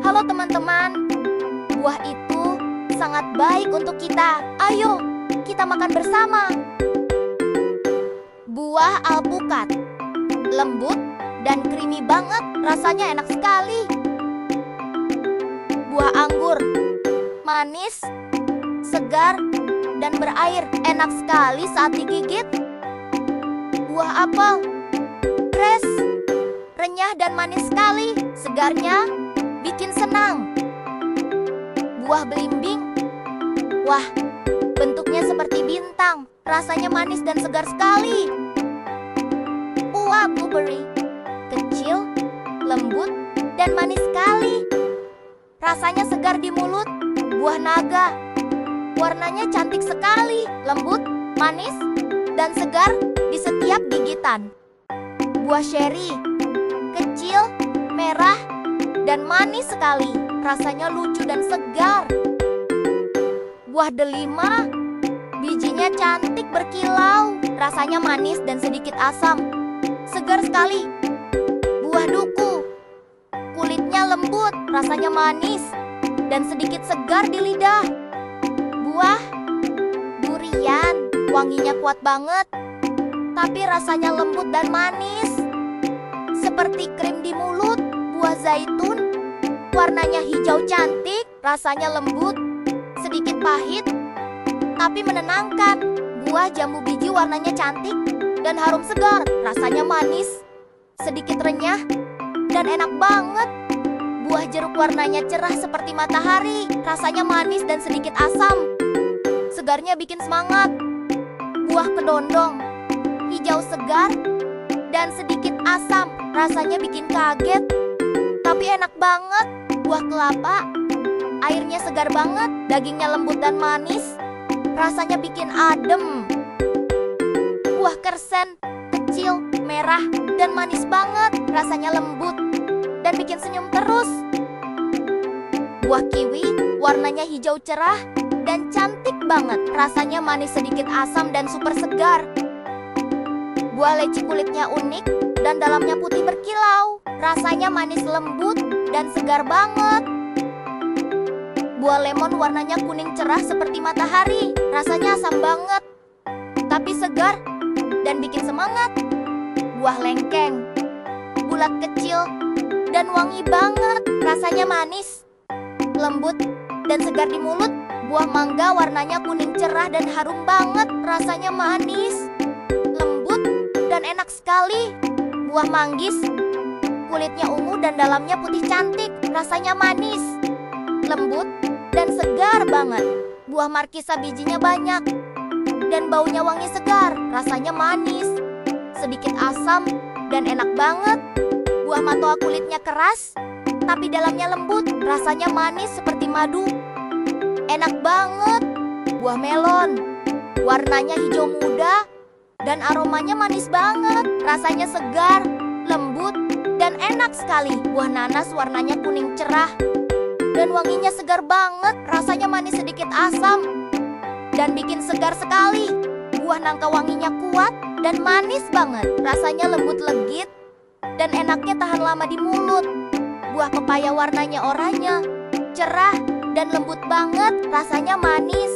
Halo teman-teman, buah itu sangat baik untuk kita. Ayo, kita makan bersama. Buah alpukat, lembut dan creamy banget, rasanya enak sekali. Buah anggur, manis, segar, dan berair, enak sekali saat digigit. Buah apel, fresh, renyah dan manis sekali, segarnya bikin senang. Buah belimbing, wah, bentuknya seperti bintang, rasanya manis dan segar sekali. Buah blueberry, kecil, lembut, dan manis sekali, rasanya segar di mulut. Buah naga, warnanya cantik sekali, lembut, manis, dan segar di setiap gigitan. Buah cherry, kecil, merah, dan manis sekali, rasanya lucu dan segar. Buah delima, bijinya cantik berkilau, rasanya manis dan sedikit asam, segar sekali. Buah duku, kulitnya lembut, rasanya manis, dan sedikit segar di lidah. Buah durian, wanginya kuat banget, tapi rasanya lembut dan manis, seperti krim di mulut. Buah zaitun, warnanya hijau cantik, rasanya lembut, sedikit pahit, tapi menenangkan. Buah jambu biji warnanya cantik dan harum segar, rasanya manis, sedikit renyah, dan enak banget. Buah jeruk warnanya cerah seperti matahari, rasanya manis dan sedikit asam, segarnya bikin semangat. Buah kedondong, hijau segar, dan sedikit asam, rasanya bikin kaget, tapi enak banget. Buah kelapa, airnya segar banget, dagingnya lembut dan manis, rasanya bikin adem. Buah kersen, kecil, merah, dan manis banget, rasanya lembut dan bikin senyum terus. Buah kiwi, warnanya hijau cerah dan cantik banget, rasanya manis sedikit asam dan super segar. Buah leci kulitnya unik dan dalamnya putih berkilau, rasanya manis lembut dan segar banget. Buah lemon warnanya kuning cerah seperti matahari, rasanya asam banget, tapi segar dan bikin semangat. Buah lengkeng, bulat kecil dan wangi banget, rasanya manis, lembut, dan segar di mulut. Buah mangga warnanya kuning cerah dan harum banget, rasanya manis, lembut, dan enak sekali. Buah manggis, kulitnya ungu dan dalamnya putih cantik, rasanya manis, lembut, dan segar banget. Buah markisa bijinya banyak dan baunya wangi segar, rasanya manis, sedikit asam, dan enak banget. Buah matoa kulitnya keras, tapi dalamnya lembut, rasanya manis seperti madu, enak banget. Buah melon, warnanya hijau muda dan aromanya manis banget, rasanya segar, lembut, dan enak sekali. Buah nanas warnanya kuning cerah dan wanginya segar banget, rasanya manis sedikit asam dan bikin segar sekali. Buah nangka wanginya kuat dan manis banget, rasanya lembut legit dan enaknya tahan lama di mulut. Buah pepaya warnanya oranye, cerah dan lembut banget, rasanya manis,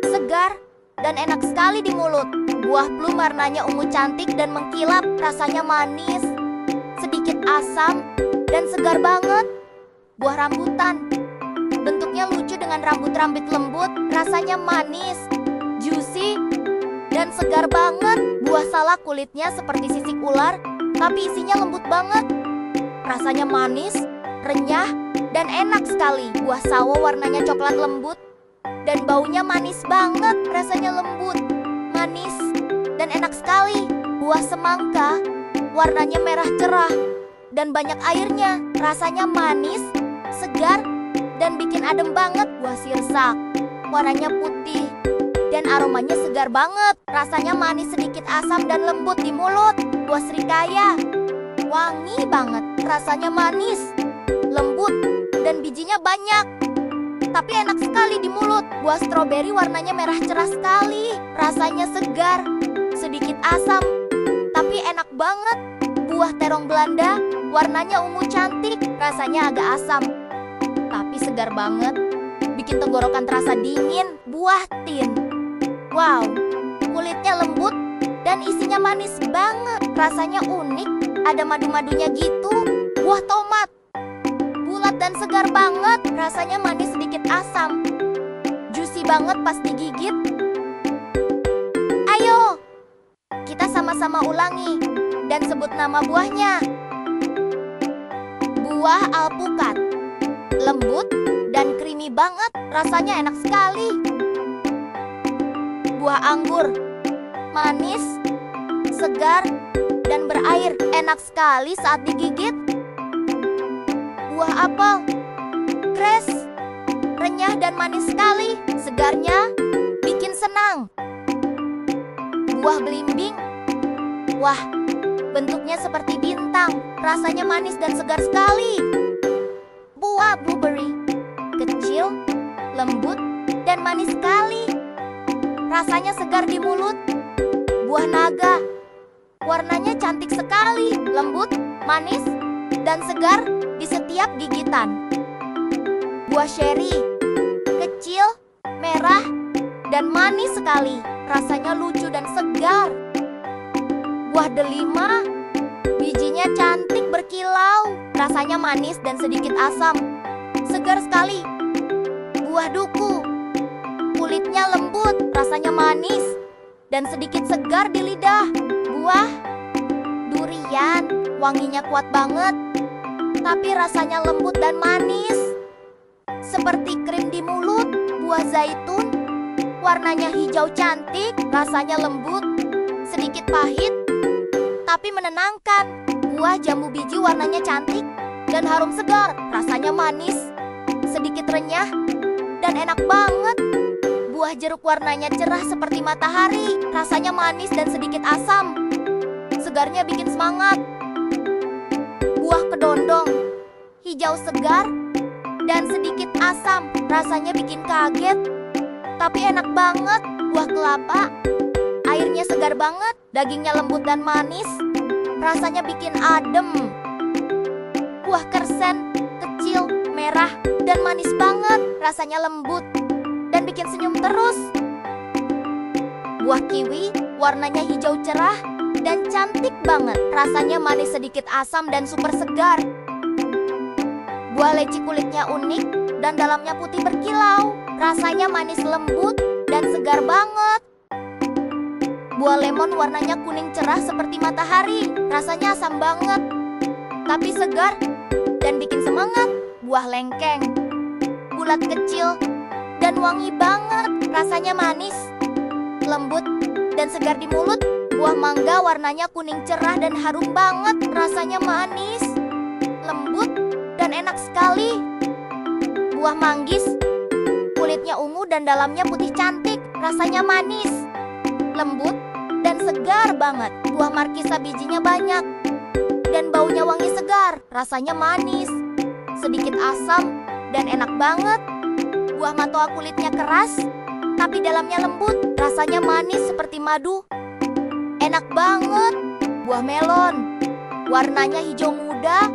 segar, dan enak sekali di mulut. Buah plum warnanya ungu cantik dan mengkilap, rasanya manis, sedikit asam, dan segar banget. Buah rambutan, bentuknya lucu dengan rambut-rambut lembut, rasanya manis, juicy, dan segar banget. Buah salak kulitnya seperti sisik ular, tapi isinya lembut banget, rasanya manis, renyah, dan enak sekali. Buah sawo warnanya coklat lembut dan baunya manis banget, rasanya lembut, manis, dan enak sekali. Buah semangka warnanya merah cerah dan banyak airnya, rasanya manis, segar, dan bikin adem banget. Buah sirsak, warnanya putih dan aromanya segar banget, rasanya manis sedikit asam dan lembut di mulut. Buah serikaya, wangi banget, rasanya manis, lembut, dan bijinya banyak, tapi enak sekali di mulut. Buah stroberi warnanya merah cerah sekali, rasanya segar, sedikit asam, tapi enak banget. Buah terong Belanda, warnanya ungu cantik, rasanya agak asam, tapi segar banget. Bikin tenggorokan terasa dingin. Buah tin. Wow, kulitnya lembut dan isinya manis banget. Rasanya unik, ada madu-madunya gitu. Buah tomat. Bulat dan segar banget, rasanya manis sedikit asam. Juicy banget pas digigit. Ayo, kita sama-sama ulangi dan sebut nama buahnya. Buah alpukat. Lembut dan creamy banget, rasanya enak sekali. Buah anggur. Manis, segar, dan berair, enak sekali saat digigit. Buah apel. Kres, renyah dan manis sekali, segarnya bikin senang. Buah belimbing. Wah, bentuknya seperti bintang, rasanya manis dan segar sekali. Buah blueberry. Kecil, lembut, dan manis sekali. Rasanya segar di mulut. Buah naga. Warnanya cantik sekali, lembut, manis, dan segar di setiap gigitan. Buah cherry. Kecil, merah, dan manis sekali. Rasanya lucu dan segar. Buah delima. Bijinya cantik berkilau. Rasanya manis dan sedikit asam. Segar sekali. Buah duku. Kulitnya lembut, rasanya manis, dan sedikit segar di lidah. Buah durian. Wanginya kuat banget, tapi rasanya lembut dan manis. Seperti krim di mulut. Buah zaitun. Warnanya hijau cantik, rasanya lembut, sedikit pahit, tapi menenangkan. Buah jambu biji warnanya cantik dan harum segar, rasanya manis, sedikit renyah, dan enak banget. Buah jeruk warnanya cerah seperti matahari, rasanya manis dan sedikit asam. Segarnya bikin semangat. Buah kedondong. Hijau segar dan sedikit asam, rasanya bikin kaget, tapi enak banget. Buah kelapa. Airnya segar banget, dagingnya lembut dan manis, rasanya bikin adem. Buah kersen. Kecil, merah, dan manis banget, rasanya lembut dan bikin senyum terus. Buah kiwi. Warnanya hijau cerah dan cantik banget, rasanya manis sedikit asam dan super segar. Buah leci. Kulitnya unik dan dalamnya putih berkilau, rasanya manis lembut dan segar banget. Buah lemon. Warnanya kuning cerah seperti matahari, rasanya asam banget, tapi segar dan bikin semangat. Buah lengkeng. Bulat, kecil, dan wangi banget, rasanya manis, lembut, dan segar di mulut. Buah mangga. Warnanya kuning cerah dan harum banget, rasanya manis, lembut, dan enak sekali. Buah manggis. Kulitnya ungu dan dalamnya putih cantik, rasanya manis, lembut, dan segar banget. Buah markisa. Bijinya banyak dan baunya wangi segar, rasanya manis, sedikit asam, dan enak banget. Buah matoa. Kulitnya keras, tapi dalamnya lembut, rasanya manis seperti madu, enak banget. Buah melon. Warnanya hijau muda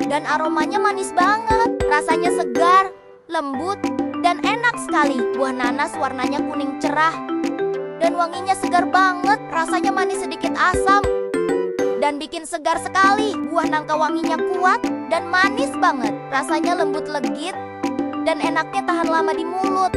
dan aromanya manis banget, rasanya segar, lembut, dan enak sekali. Buah nanas. Warnanya kuning cerah dan wanginya segar banget, rasanya manis sedikit asam, dan bikin segar sekali. Buah nangka. Wanginya kuat dan manis banget, rasanya lembut legit, dan enaknya tahan lama di mulut.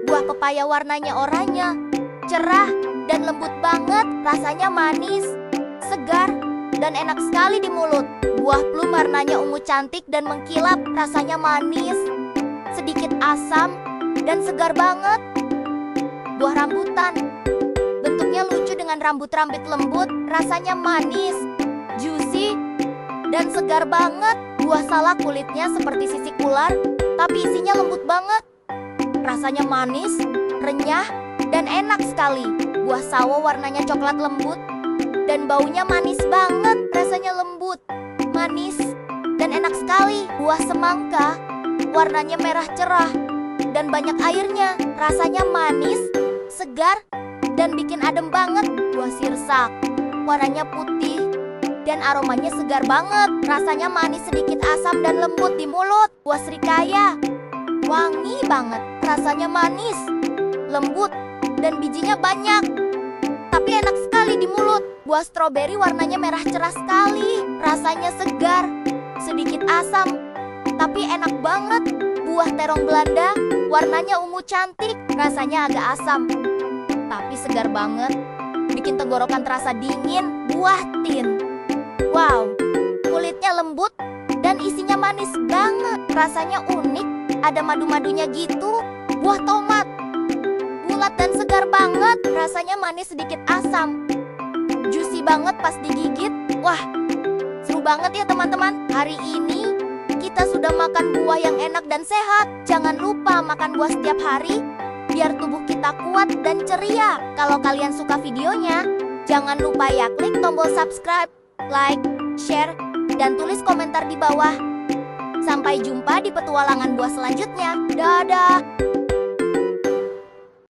Buah pepaya. Warnanya oranye, cerah, dan lembut banget, rasanya manis, segar, dan enak sekali di mulut. Buah plum. Warnanya ungu cantik dan mengkilap, rasanya manis, sedikit asam, dan segar banget. Buah rambutan. Bentuknya lucu dengan rambut-rambut lembut, rasanya manis, juicy, dan segar banget. Buah salak. Kulitnya seperti sisik ular, tapi isinya lembut banget, rasanya manis, renyah, dan enak sekali. Buah sawo. Warnanya coklat lembut dan baunya manis banget, rasanya lembut, manis, dan enak sekali. Buah semangka. Warnanya merah cerah dan banyak airnya, rasanya manis, segar, dan bikin adem banget. Buah sirsak. Warnanya putih dan aromanya segar banget. Rasanya manis, sedikit asam dan lembut di mulut. Buah srikaya wangi banget, rasanya manis, lembut, dan bijinya banyak, tapi enak sekali di mulut. Buah stroberi warnanya merah cerah sekali, rasanya segar, sedikit asam, tapi enak banget. Buah terong Belanda warnanya ungu cantik, rasanya agak asam, tapi segar banget, bikin tenggorokan terasa dingin. Buah tin, wow, kulitnya lembut dan isinya manis banget, rasanya unik, ada madu-madunya gitu. Buah tomat bulat dan segar banget, rasanya manis sedikit asam, juicy banget pas digigit. Wah, seru banget ya teman-teman. Hari ini kita sudah makan buah yang enak dan sehat. Jangan lupa makan buah setiap hari biar tubuh kita kuat dan ceria. Kalau kalian suka videonya, jangan lupa ya klik tombol subscribe, like, share, dan tulis komentar di bawah. Sampai jumpa di petualangan buah selanjutnya. Dadah!